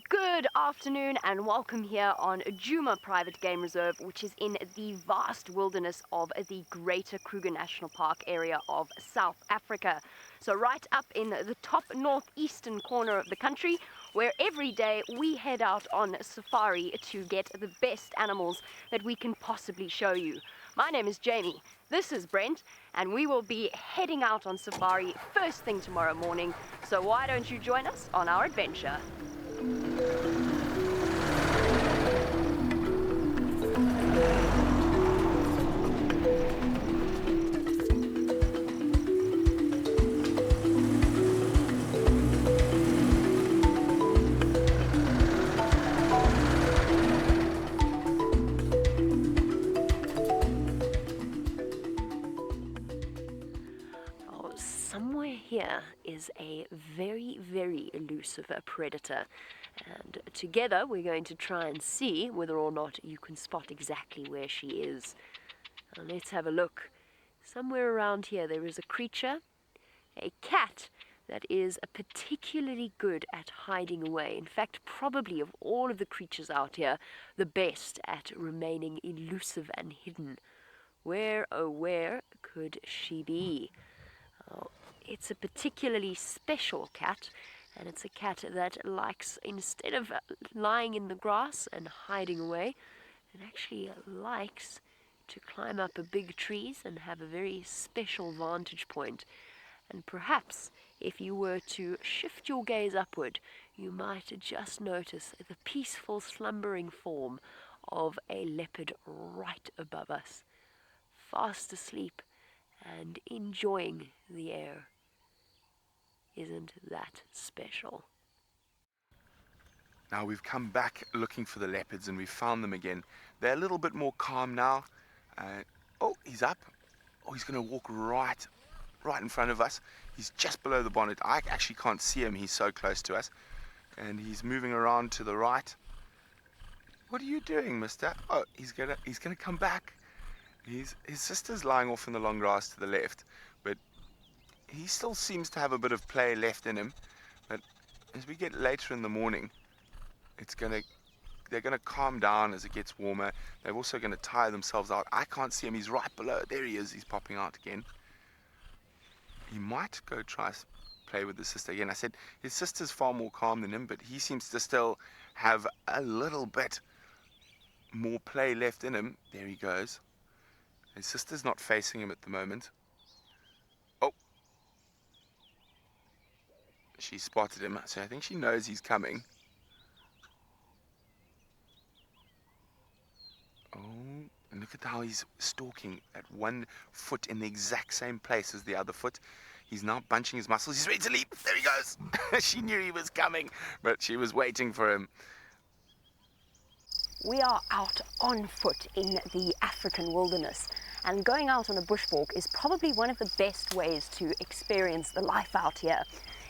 Good afternoon and welcome here on Djuma Private Game Reserve, which is in the vast wilderness of the Greater Kruger National Park area of South Africa. So right up in the top northeastern corner of the country, where every day we head out on safari to get the best animals that we can possibly show you. My name is Jamie, this is Brent, and we will be heading out on safari first thing tomorrow morning. So why don't you join us on our adventure? Somewhere here is a very, very elusive predator, and together we're going to try and see whether or not you can spot exactly where she is. Now let's have a look. Somewhere around here there is a creature, a cat, that is particularly good at hiding away. In fact, probably of all of the creatures out here, the best at remaining elusive and hidden. Where, oh where could she be? Oh, it's a particularly special cat, and it's a cat that likes, instead of lying in the grass and hiding away, it actually likes to climb up big trees and have a very special vantage point. And perhaps if you were to shift your gaze upward, you might just notice the peaceful slumbering form of a leopard right above us, fast asleep and enjoying the air. Isn't that special? Now we've come back looking for the leopards and we've found them again. They're a little bit more calm now. Oh, he's up. Oh, he's going to walk right in front of us. He's just below the bonnet. I actually can't see him. He's so close to us. And he's moving around to the right. What are you doing, mister? Oh, he's gonna come back. His sister's lying off in the long grass to the left, but he still seems to have a bit of play left in him. But as we get later in the morning, they're gonna calm down as it gets warmer. They're also gonna tire themselves out. I can't see him. He's right below. There he is. He's popping out again. He might go try play with his sister again. I said his sister's far more calm than him, but he seems to still have a little bit more play left in him. There he goes. His sister's not facing him at the moment. Oh, she spotted him, so I think she knows he's coming. Oh, and look at how he's stalking at one foot in the exact same place as the other foot. He's now bunching his muscles. He's ready to leap. There he goes. She knew he was coming, but she was waiting for him. We are out on foot in the African wilderness, and going out on a bushwalk is probably one of the best ways to experience the life out here.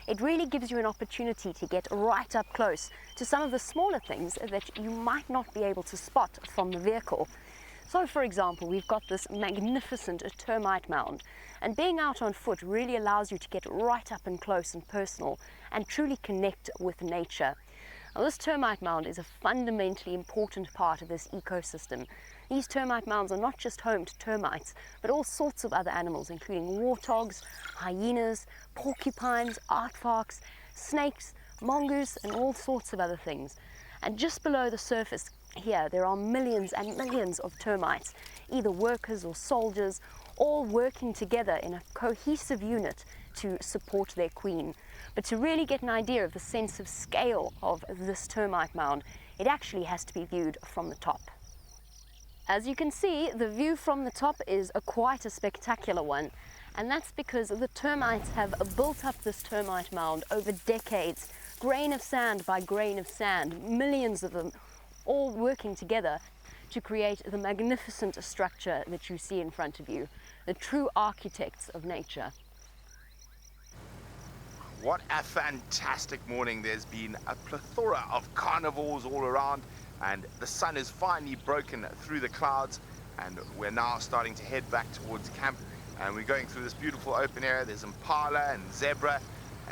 It really gives you an opportunity to get right up close to some of the smaller things that you might not be able to spot from the vehicle. So for example, we've got this magnificent termite mound, and being out on foot really allows you to get right up and close and personal and truly connect with nature. Now, this termite mound is a fundamentally important part of this ecosystem. These termite mounds are not just home to termites, but all sorts of other animals, including warthogs, hyenas, porcupines, aardvarks, snakes, mongoose, and all sorts of other things. And just below the surface here, there are millions and millions of termites, either workers or soldiers, all working together in a cohesive unit to support their queen. But to really get an idea of the sense of scale of this termite mound, it actually has to be viewed from the top. As you can see, the view from the top is quite a spectacular one, and that's because the termites have built up this termite mound over decades, grain of sand by grain of sand, millions of them, all working together to create the magnificent structure that you see in front of you, the true architects of nature. What a fantastic morning. There's been a plethora of carnivores all around, and the sun has finally broken through the clouds, and we're now starting to head back towards camp, and we're going through this beautiful open area. There's impala and zebra,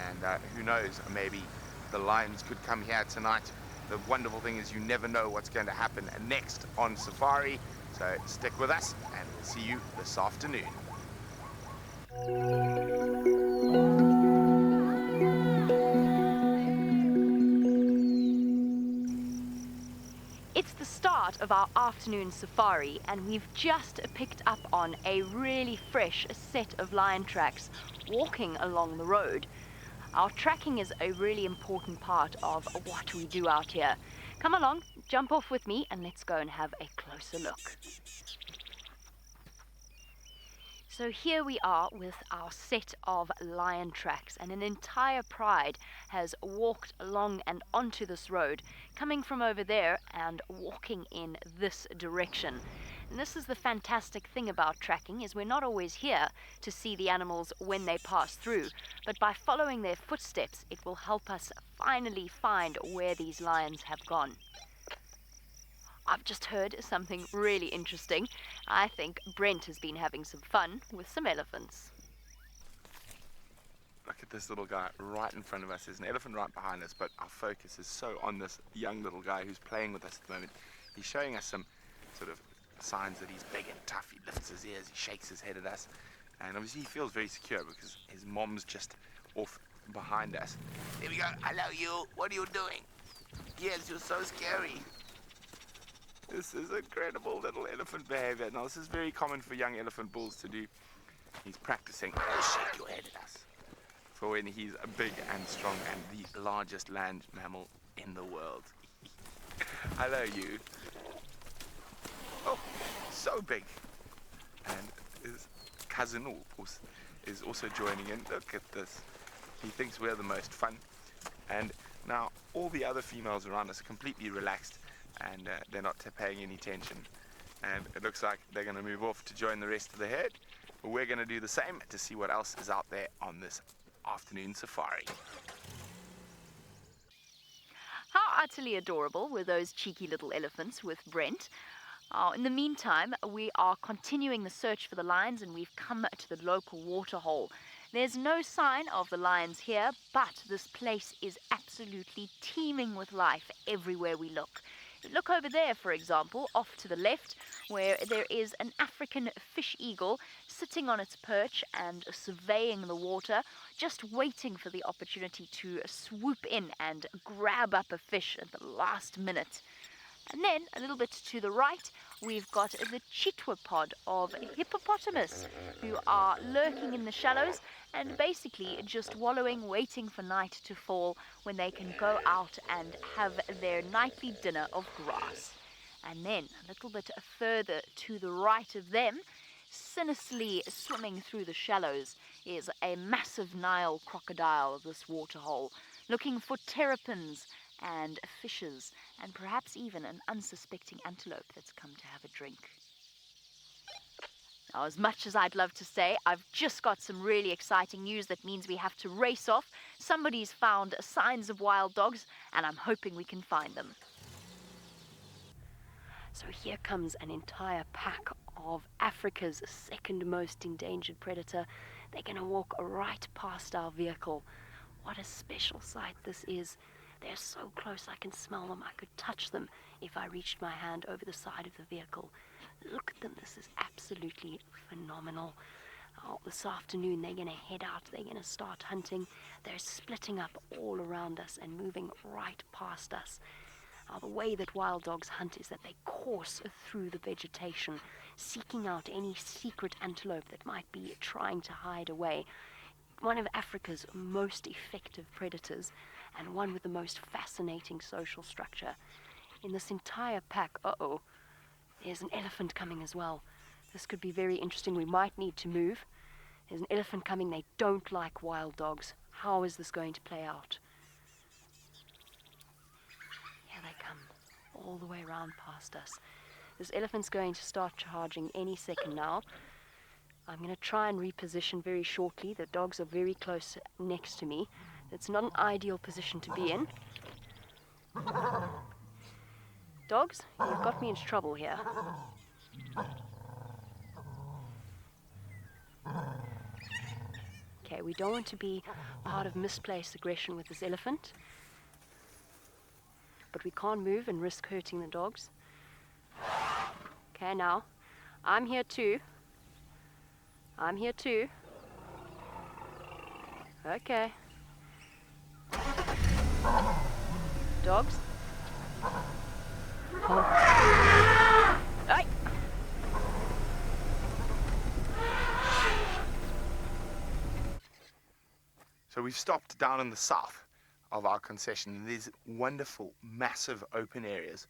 and who knows, maybe the lions could come here tonight. the wonderful thing is you never know what's going to happen next on safari. So stick with us and we'll see you this afternoon. It's the start of our afternoon safari, and we've just picked up on a really fresh set of lion tracks walking along the road. Our tracking is a really important part of what we do out here. Come along, jump off with me, and let's go and have a closer look. So here we are with our set of lion tracks, and an entire pride has walked along and onto this road, coming from over there and walking in this direction. And this is the fantastic thing about tracking, is we're not always here to see the animals when they pass through, but by following their footsteps, it will help us finally find where these lions have gone. I've just heard something really interesting. I think Brent has been having some fun with some elephants. Look at this little guy right in front of us. There's an elephant right behind us, but our focus is so on this young little guy who's playing with us at the moment. He's showing us some sort of signs that he's big and tough. He lifts his ears, he shakes his head at us, and obviously he feels very secure because his mom's just off behind us. There we go. Hello, you. What are you doing? Yes, you're so scary. This is incredible little elephant behavior. Now, this is very common for young elephant bulls to do. He's practicing. Oh, shake your head at us. For when he's big and strong and the largest land mammal in the world. Hello, you. Oh, so big. And his cousin, of course, is also joining in. Look at this. He thinks we're the most fun. And now all the other females around us are completely relaxed, and they're not paying any attention. And it looks like they're going to move off to join the rest of the herd. But we're going to do the same to see what else is out there on this afternoon safari. How utterly adorable were those cheeky little elephants with Brent. In the meantime, we are continuing the search for the lions, and we've come to the local waterhole. There's no sign of the lions here, but this place is absolutely teeming with life everywhere we look. Look over there, for example, off to the left, where there is an African fish eagle sitting on its perch and surveying the water, just waiting for the opportunity to swoop in and grab up a fish at the last minute. And then, a little bit to the right, we've got the chitwa pod of hippopotamus, who are lurking in the shallows and basically just wallowing, waiting for night to fall when they can go out and have their nightly dinner of grass. And then, a little bit further to the right of them, sinisterly swimming through the shallows, is a massive Nile crocodile, this waterhole, looking for terrapins and fishes, and perhaps even an unsuspecting antelope that's come to have a drink. Now, as much as I'd love to say, I've just got some really exciting news that means we have to race off. Somebody's found signs of wild dogs, and I'm hoping we can find them. So here comes an entire pack of Africa's second most endangered predator. They're going to walk right past our vehicle. What a special sight this is. They're so close I can smell them. I could touch them if I reached my hand over the side of the vehicle. Look at them. This is absolutely phenomenal. This afternoon they're going to head out. They're going to start hunting. They're splitting up all around us and moving right past us. The way that wild dogs hunt is that they course through the vegetation, seeking out any secret antelope that might be trying to hide away. One of Africa's most effective predators, and one with the most fascinating social structure. In this entire pack, there's an elephant coming as well. This could be very interesting. We might need to move. There's an elephant coming. They don't like wild dogs. How is this going to play out? Here they come, all the way around past us. This elephant's going to start charging any second now. I'm going to try and reposition very shortly. The dogs are very close next to me. It's not an ideal position to be in. Dogs, you've got me into trouble here. Okay, we don't want to be part of misplaced aggression with this elephant. but we can't move and risk hurting the dogs. Okay, now, I'm here too. I'm here too. Okay. Dogs? Oh. Hey! So we've stopped down in the south of our concession. There's wonderful, massive open areas,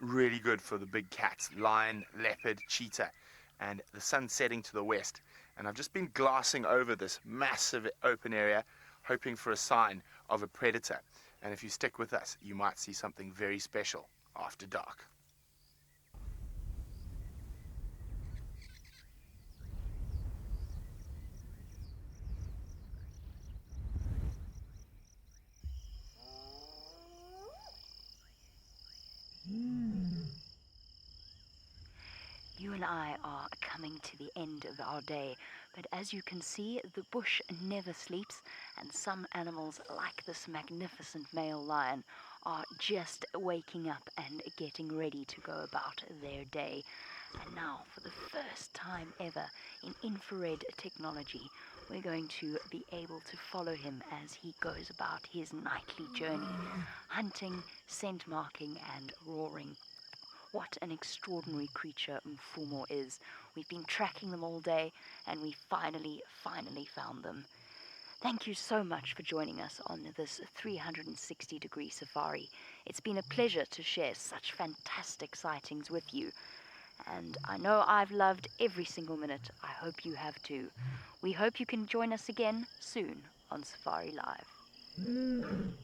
really good for the big cats, lion, leopard, cheetah, and the sun setting to the west. And I've just been glassing over this massive open area, hoping for a sign of a predator. And if you stick with us, you might see something very special after dark. You and I are coming to the end of our day, but as you can see, the bush never sleeps, and some animals, like this magnificent male lion, are just waking up and getting ready to go about their day. And now, for the first time ever in infrared technology, we're going to be able to follow him as he goes about his nightly journey, hunting, scent marking, and roaring. What an extraordinary creature Mfumo is. We've been tracking them all day, and we finally found them. Thank you so much for joining us on this 360-degree safari. It's been a pleasure to share such fantastic sightings with you. And I know I've loved every single minute. I hope you have too. We hope you can join us again soon on Safari Live.